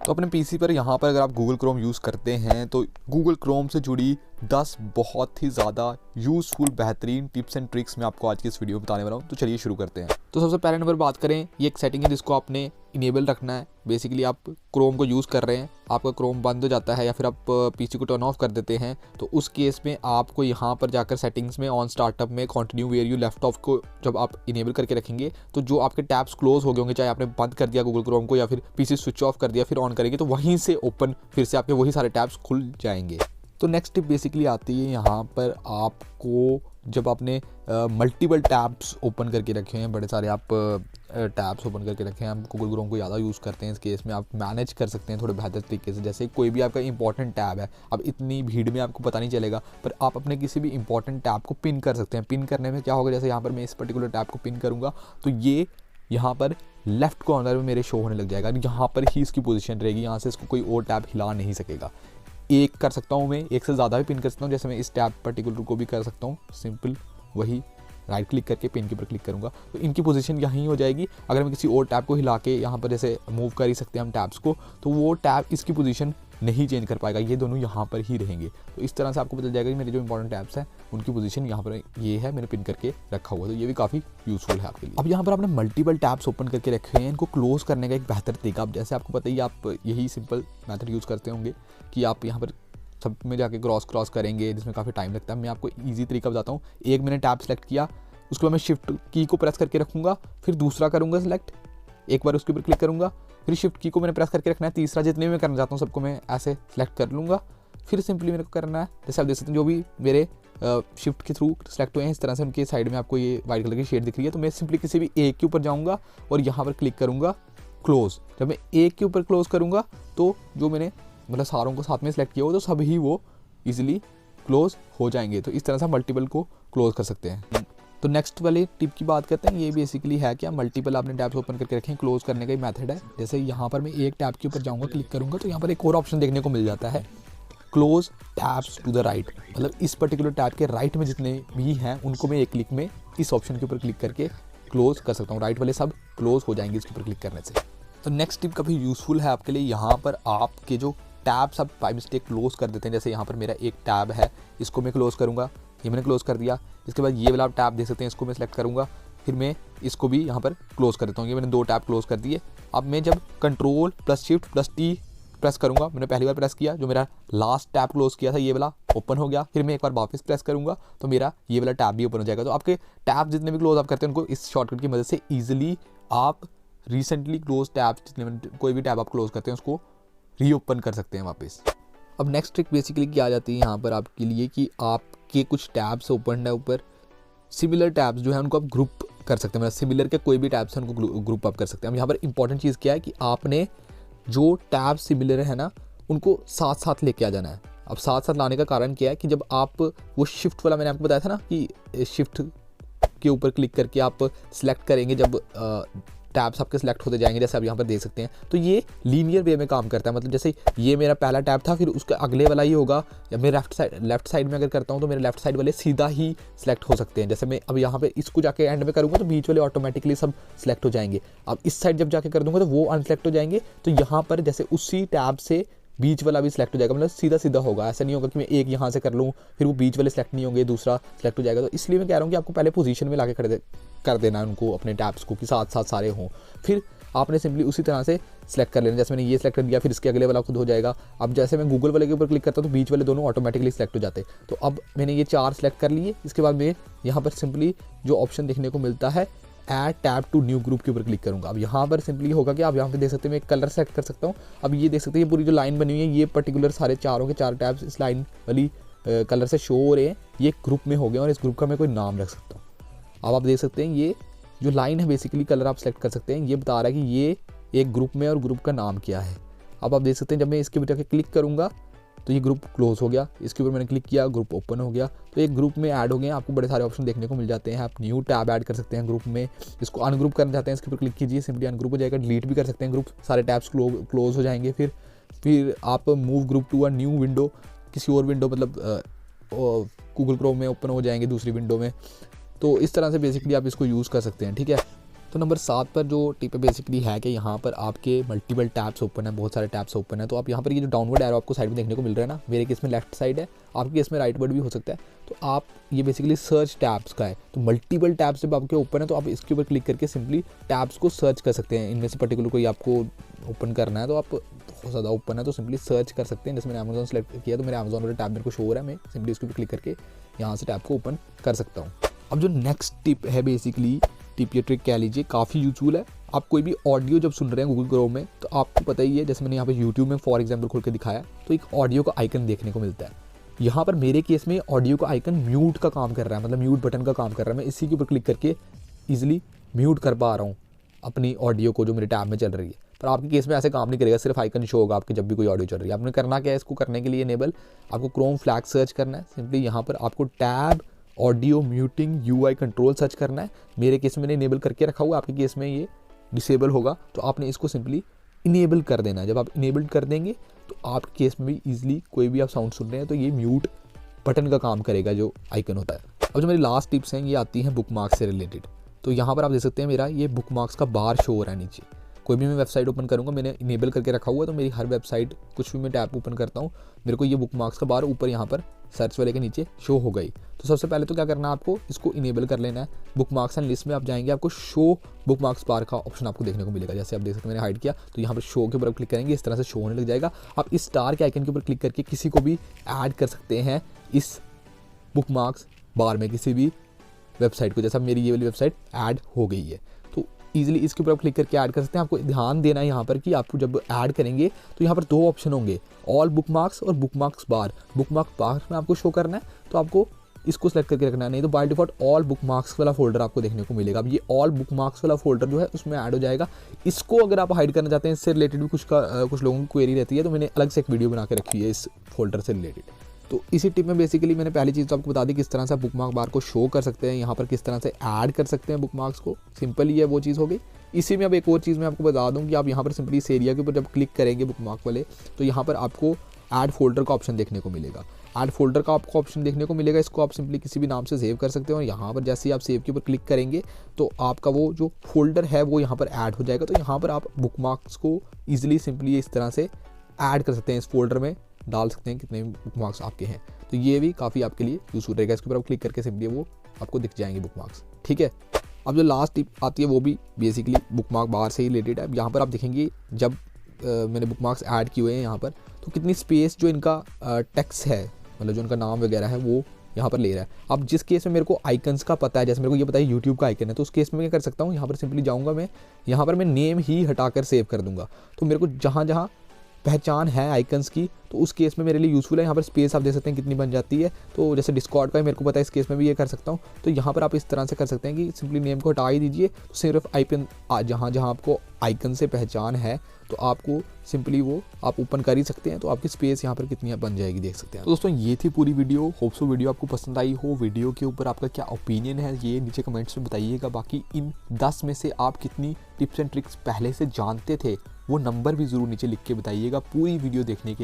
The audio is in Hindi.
तो अपने पीसी पर यहाँ पर अगर आप गूगल क्रोम यूज़ करते हैं तो गूगल क्रोम से जुड़ी 10 बहुत ही ज़्यादा यूज़फुल बेहतरीन टिप्स एंड ट्रिक्स मैं आपको आज की इस वीडियो में बताने वाला हूँ। तो चलिए शुरू करते हैं। तो सबसे पहले नंबर बात करें, ये एक सेटिंग है जिसको आपने इनेबल रखना है। बेसिकली आप क्रोम को यूज़ कर रहे हैं, आपका क्रोम बंद हो जाता है या फिर आप पीसी को टर्न ऑफ कर देते हैं, तो उस केस में आपको यहाँ पर जाकर सेटिंग्स में ऑन स्टार्टअप में continue where you left off को जब आप इनेबल करके रखेंगे तो जो आपके टैब्स क्लोज हो गए होंगे, चाहे आपने बंद कर दिया गूगल क्रोम को या फिर पीसी स्विच ऑफ कर दिया फिर ऑन करेंगे, तो वहीं से ओपन फिर से आपके वही सारे टैब्स खुल जाएंगे। तो नेक्स्ट टिप बेसिकली आती है यहाँ पर आपको जब आपने मल्टीपल टैब्स ओपन करके रखे हैं, बड़े सारे आप टैब्स ओपन करके रखे हैं, आप गूगल क्रोम को ज़्यादा यूज़ करते हैं, इस केस में आप मैनेज कर सकते हैं थोड़े बेहतर तरीके से। जैसे कोई भी आपका इंपॉर्टेंट टैब है, अब इतनी भीड़ में आपको पता नहीं चलेगा, पर आप अपने किसी भी इंपॉर्टेंट टैब को पिन कर सकते हैं। पिन करने में क्या होगा, जैसे यहाँ पर मैं इस पर्टिकुलर टैब को पिन करूँगा तो ये यहाँ पर लेफ्ट कॉर्नर में मेरे शो होने लग जाएगा, यहाँ पर ही इसकी पोजीशन रहेगी, यहाँ से इसको कोई और टैब हिला नहीं सकेगा। एक कर सकता हूँ मैं, एक से ज़्यादा भी पिन कर सकता हूँ, जैसे मैं इस टैब पर्टिकुलर को भी कर सकता हूँ। सिंपल वही राइट क्लिक करके पिन के ऊपर क्लिक करूँगा तो इनकी पोजीशन यहीं हो जाएगी। अगर मैं किसी और टैब को हिला के यहाँ पर जैसे मूव कर ही सकते हैं हम टैब्स को, तो वो टैब इसकी पोजीशन नहीं चेंज कर पाएगा, ये दोनों यहाँ पर ही रहेंगे। तो इस तरह से आपको पता जाएगा कि मेरे जो इंपॉर्टेंट टैब्स हैं उनकी पोजीशन यहाँ पर ये है, मैंने पिन करके रखा हुआ, तो ये भी काफ़ी यूज़फुल है आपके लिए। अब यहाँ पर आपने मल्टीपल टैब्स ओपन करके रखे हैं, इनको क्लोज करने का एक बेहतर तरीका, अब जैसे आपको पता ही आप यही सिंपल मेथड यूज़ करते होंगे कि आप यहाँ पर सब में जाके क्रॉस करेंगे, जिसमें काफ़ी टाइम लगता है। मैं आपको ईजी तरीका बताता हूँ। एक मैंने टैब सेलेक्ट किया, उसके बाद मैं शिफ्ट की को प्रेस करके रखूँगा, फिर दूसरा करूँगा सेलेक्ट, एक बार उसके ऊपर क्लिक करूँगा, फिर शिफ्ट की को मैंने प्रेस करके रखना है, तीसरा जितने भी मैं करना चाहता हूँ सबको मैं ऐसे सेलेक्ट कर लूँगा, फिर सिंपली मेरे को करना है। जैसे आप देख सकते हैं जो भी मेरे शिफ्ट के थ्रू सेलेक्ट हुए हैं, इस तरह से उनके साइड में आपको ये वाइट कलर की शेड दिख रही है। तो मैं सिंपली किसी भी एक के ऊपर जाऊँगा और यहाँ पर क्लिक करूँगा क्लोज। जब मैं एक के ऊपर क्लोज करूँगा तो जो मैंने मतलब सारों को साथ में सेलेक्ट किया हो तो सभी वो ईजिली क्लोज हो जाएंगे। तो इस तरह से मल्टीपल को क्लोज कर सकते हैं। तो नेक्स्ट वाले टिप की बात करते हैं। ये बेसिकली है क्या, मल्टीपल आपने टैब्स ओपन करके रखें, क्लोज करने का ही मेथड है। जैसे यहाँ पर मैं एक टैब के ऊपर जाऊँगा, क्लिक करूँगा तो यहाँ पर एक और ऑप्शन देखने को मिल जाता है, close tabs to the right. मतलब इस पर्टिकुलर टैब के राइट में जितने भी हैं उनको मैं एक क्लिक में इस ऑप्शन के ऊपर क्लिक करके क्लोज कर सकता हूँ। राइट वाले सब क्लोज हो जाएंगे इसके ऊपर क्लिक करने से। तो नेक्स्ट टिप काफ़ी यूज़फुल है आपके लिए। यहाँ पर आपके जो टैब्स आप बाय मिस्टेक क्लोज कर देते हैं, जैसे यहाँ पर मेरा एक टैब है, इसको मैं क्लोज करूँगा, ये मैंने क्लोज कर दिया। इसके बाद ये वाला आप टैब देख सकते हैं, इसको मैं सेलेक्ट करूँगा, फिर मैं इसको भी यहाँ पर क्लोज कर देता हूँ। ये मैंने दो टैब क्लोज कर दिए। अब मैं जब control plus shift plus T press करूँगा, मैंने पहली बार प्रेस किया, जो मेरा लास्ट टैब क्लोज किया था ये वाला ओपन हो गया, फिर मैं एक बार वापस प्रेस करूँगा तो मेरा ये वाला टैब भी ओपन हो जाएगा। तो आपके टैब जितने भी क्लोज आप करते हैं उनको इस शॉर्टकट की मदद से ईजिली आप रिसेंटली क्लोज टैब जितने कोई भी टैब आप क्लोज करते हैं उसको रीओपन कर सकते हैं वापस। अब नेक्स्ट ट्रिक बेसिकली क्या आ जाती है यहाँ पर आपके लिए कि आपके कुछ टैब्स ओपन है ऊपर, सिमिलर टैब्स जो है उनको आप ग्रुप कर सकते हैं। मतलब सिमिलर के कोई भी टैब्स हैं उनको ग्रुप आप कर सकते हैं। अब यहाँ पर इंपॉर्टेंट चीज़ क्या है कि आपने जो टैब सिमिलर है ना उनको साथ साथ लेके आ जाना है। अब साथ साथ लाने का कारण क्या है कि जब आप वो शिफ्ट वाला मैंने आपको बताया था ना कि शिफ्ट के ऊपर क्लिक करके आप सिलेक्ट करेंगे, जब टैब्स आपके सिलेक्ट होते जाएंगे, जैसे आप यहाँ पर देख सकते हैं, तो ये लीनियर वे में काम करता है। मतलब जैसे ये मेरा पहला टैब था, फिर उसका अगले वाला ही होगा, या मैं लेफ्ट साइड में अगर करता हूँ तो मेरे लेफ्ट साइड वाले सीधा ही सिलेक्ट हो सकते हैं। जैसे मैं अब यहाँ पे इसको जाके एंड में करूँगा तो बीच वाले ऑटोमेटिकली सब सिलेक्ट हो जाएंगे। अब इस साइड जब जाके कर दूँगा तो वो अनसेलेक्ट हो जाएंगे। तो यहाँ पर जैसे उसी टैब से बीच वाला भी सिलेक्ट हो जाएगा, मतलब सीधा सीधा होगा। ऐसा नहीं होगा कि मैं एक यहाँ से कर लूँ फिर वो बीच वाले सिलेक्ट नहीं होंगे, दूसरा सिलेक्ट हो जाएगा। तो इसलिए मैं कह रहा हूँ कि आपको पहले पोजीशन में लाके कर देना है उनको अपने टैब्स को कि साथ साथ सारे हों, फिर आपने सिंपली उसी तरह से सिलेक्ट कर लेना। जैसे मैंने ये सिलेक्ट कर दिया, फिर इसके अगले वाला खुद हो जाएगा। अब जैसे मैं गूगल वाले के ऊपर क्लिक करता हूँ तो बीच वाले दोनों ऑटोमेटिकली सिलेक्ट हो जाते हैं। तो अब मैंने ये 4 सिलेक्ट कर लिए। इसके बाद मैं यहाँ पर सिंपली जो ऑप्शन देखने को मिलता है add tab to new group के ऊपर क्लिक करूँगा। अब यहाँ पर सिंपली होगा कि आप यहाँ पे देख सकते हैं मैं एक कलर सेलेक्ट कर सकता हूँ। अब ये देख सकते हैं ये पूरी जो लाइन बनी हुई है, ये पर्टिकुलर सारे चारों के 4 टैब्स इस लाइन वाली कलर से शो हो रहे हैं, ये ग्रुप में हो गए और इस ग्रुप का मैं कोई नाम रख सकता हूँ। अब आप देख सकते हैं ये जो लाइन है बेसिकली कलर आप सेलेक्ट कर सकते हैं, ये बता रहा है कि ये एक ग्रुप में और ग्रुप का नाम क्या है। अब आप देख सकते हैं जब मैं इसके ऊपर जाके क्लिक करूँगा तो ये ग्रुप क्लोज हो गया, इसके ऊपर मैंने क्लिक किया ग्रुप ओपन हो गया। तो एक ग्रुप में ऐड हो गए। आपको बड़े सारे ऑप्शन देखने को मिल जाते हैं। आप न्यू टैब ऐड कर सकते हैं ग्रुप में, इसको अनग्रुप करना चाहते हैं इसके ऊपर क्लिक कीजिए, सिंपली अनग्रुप हो जाएगा। डिलीट भी कर सकते हैं ग्रुप, सारे टैब्स क्लोज हो जाएंगे। फिर आप move group to a new window, किसी और विंडो मतलब गूगल क्रोम में ओपन हो जाएंगे दूसरी विंडो में। तो इस तरह से बेसिकली आप इसको यूज़ कर सकते हैं, ठीक है। तो नंबर 7 पर जो टिप बेसिकली है कि यहाँ पर आपके मल्टीपल टैब्स ओपन है, बहुत सारे टैब्स ओपन है। तो आप यहाँ पर ये जो डाउनवर्ड एरो आपको साइड में देखने को मिल रहा है ना, मेरे केस में लेफ्ट साइड है, आपके केस में राइट वर्ड भी हो सकता है। तो आप ये बेसिकली सर्च टैब्स का है, तो मल्टीपल टैब्स जब आपके ओपन है तो आप इसके ऊपर क्लिक करके सिंपली टैब्स को सर्च कर सकते हैं। इनमें से पर्टिकुलर कोई आपको ओपन करना है तो आप बहुत ज़्यादा ओपन है तो सिंपली सर्च कर सकते हैं। जैसे मैंने अमेजोन सेलेक्ट किया तो मेरे अमेजोन वाला टैब मेरे को शो हो रहा है, मैं सिंपली उसके ऊपर क्लिक करके यहाँ से टैब को ओपन कर सकता हूँ। अब जो नेक्स्ट टिप है बेसिकली टिप या ट्रिक कह लीजिए, काफ़ी यूजफुल है। आप कोई भी ऑडियो जब सुन रहे हैं गूगल क्रोम में तो आपको पता ही है, जैसे मैंने यहाँ पे यूट्यूब में फॉर एग्जांपल खोल के दिखाया तो एक ऑडियो का आइकन देखने को मिलता है। यहाँ पर मेरे केस में ऑडियो का आइकन म्यूट का काम कर रहा है, मतलब म्यूट बटन का काम कर रहा है। मैं इसी के ऊपर क्लिक करके ईजिली म्यूट कर पा रहा हूँ अपनी ऑडियो को जो मेरे टैब में चल रही है। पर आपके केस में ऐसे काम नहीं करेगा, सिर्फ आइकन शो होगा आपके जब भी कोई ऑडियो चल रही है। आपने करना क्या है, इसको करने के लिए इनेबल आपको क्रोम फ्लैग सर्च करना है। सिंपली यहाँ पर आपको tab audio muting UI control search करना है। मेरे केस में मैंने इनेबल करके रखा हुआ, आपके केस में ये डिसेबल होगा तो आपने इसको सिंपली इनेबल कर देना है। जब आप इनेबल कर देंगे तो आपके केस में भी ईजिली कोई भी आप साउंड सुन रहे हैं तो ये म्यूट बटन का काम करेगा जो आइकन होता है। अब जो मेरी लास्ट टिप्स हैं ये आती हैं बुकमार्क्स से रिलेटेड। तो यहाँ पर आप देख सकते हैं मेरा ये बुकमार्क्स का बार शो हो रहा है नीचे। कोई भी मैं वेबसाइट ओपन करूँगा, मैंने इनेबल करके रखा हुआ है तो मेरी हर वेबसाइट कुछ भी मैं टैब ओपन करता हूँ मेरे को ये बुकमार्क्स का बार ऊपर यहाँ पर सर्च वाले के नीचे शो हो गई। तो सबसे पहले तो क्या करना है, आपको इसको इनेबल कर लेना है। बुकमार्क्स एंड लिस्ट में आप जाएंगे, आपको शो बुकमार्क्स बार का ऑप्शन आपको देखने को मिलेगा। जैसे आप देख सकते हैं मैंने हाइड किया तो यहाँ पर शो के ऊपर क्लिक करेंगे, इस तरह से शो होने लग जाएगा। आप इस स्टार के आइकन के ऊपर क्लिक करके किसी को भी ऐड कर सकते हैं इस बुकमार्क्स बार में, किसी भी वेबसाइट को। जैसा मेरी ये वाली वेबसाइट ऐड हो गई है तो ईजिली इसके ऊपर आप क्लिक करके ऐड कर सकते हैं। आपको ध्यान देना है यहाँ पर कि आपको जब ऐड करेंगे तो यहाँ पर 2 ऑप्शन होंगे, ऑल बुकमार्क्स और बुकमार्क्स बार। बुकमार्क्स बार में आपको शो करना है तो आपको इसको सेलेक्ट करके रखना है, नहीं तो बाय डिफॉल्ट ऑल बुकमार्क्स वाला फोल्डर आपको देखने को मिलेगा। अब ये ऑल बुकमार्क्स वाला फोल्डर जो है उसमें ऐड हो जाएगा। इसको अगर आप हाइड करना चाहते हैं, इससे रिलेटेड भी कुछ लोगों की क्वेरी रहती है तो मैंने अलग से एक वीडियो बना के रखी है इस फोल्डर से रिलेटेड। तो इसी टिप में बेसिकली मैंने पहली चीज़ तो आपको बता दी किस तरह से आप बुकमार्क बार को शो कर सकते हैं, यहाँ पर किस तरह से ऐड कर सकते हैं बुकमार्क्स को। सिंपल ही है, वो चीज़ हो गई। इसी में अब एक और चीज़ मैं आपको बता दूं कि आप यहाँ पर सिंपली इस एरिया के ऊपर जब क्लिक करेंगे बुकमार्क वाले तो यहाँ पर आपको ऐड फोल्डर का ऑप्शन देखने को मिलेगा। ऐड फोल्डर का आपको ऑप्शन देखने को मिलेगा, इसको आप सिंपली किसी भी नाम से सेव कर सकते हो। और यहाँ पर जैसे ही आप सेव के ऊपर क्लिक करेंगे तो आपका वो जो फोल्डर है वो यहाँ पर ऐड हो जाएगा। तो यहाँ पर आप बुकमार्क्स को ईजिली सिंपली इस तरह से ऐड कर सकते हैं, इस फोल्डर में डाल सकते हैं कितने बुकमार्क्स आपके हैं। तो ये भी काफ़ी आपके लिए यूजफुल रहेगा। इसके ऊपर आप क्लिक करके सिंपली वो आपको दिख जाएंगे बुकमार्क्स। ठीक है, अब जो लास्ट टिप आती है वो भी बेसिकली बुकमार्क बार से ही रिलेटेड है। यहाँ पर आप देखेंगे जब मैंने बुकमार्क्स ऐड किए हुए हैं यहाँ पर तो कितनी स्पेस जो इनका टेक्स्ट है, मतलब जो इनका नाम वगैरह है वो यहाँ पर ले रहा है। अब जिस केस में मेरे को आइकन्स का पता है, जैसे मेरे को ये पता है यूट्यूब का आइकन है, तो उस केस में मैं क्या कर सकता हूँ, यहाँ पर सिंपली जाऊँगा मैं, यहाँ पर मैं नेम ही हटाकर सेव कर दूँगा। तो मेरे को जहाँ जहाँ पहचान है आइकन्स की तो उस केस में मेरे लिए यूज़फुल है। यहाँ पर स्पेस आप देख सकते हैं कितनी बन जाती है। तो जैसे डिस्कॉर्ड का मेरे को पता है, इस केस में भी ये कर सकता हूँ। तो यहाँ पर आप इस तरह से कर सकते हैं कि सिंपली नेम को हटा ही दीजिए, तो सिर्फ आइकन जहाँ जहाँ आपको आइकन से पहचान है तो आपको सिंपली वो आप ओपन कर ही सकते हैं। तो आपकी स्पेस यहाँ पर कितनी बन जाएगी देख सकते हैं। तो दोस्तों ये थी पूरी वीडियो। होप सो वीडियो आपको पसंद आई हो। वीडियो के ऊपर आपका क्या ओपिनियन है ये नीचे कमेंट्स में बताइएगा। बाकी इन 10 में से आप कितनी टिप्स एंड ट्रिक्स पहले से जानते थे वो नंबर भी ज़रूर नीचे लिख के बताइएगा पूरी वीडियो देखने के लिए।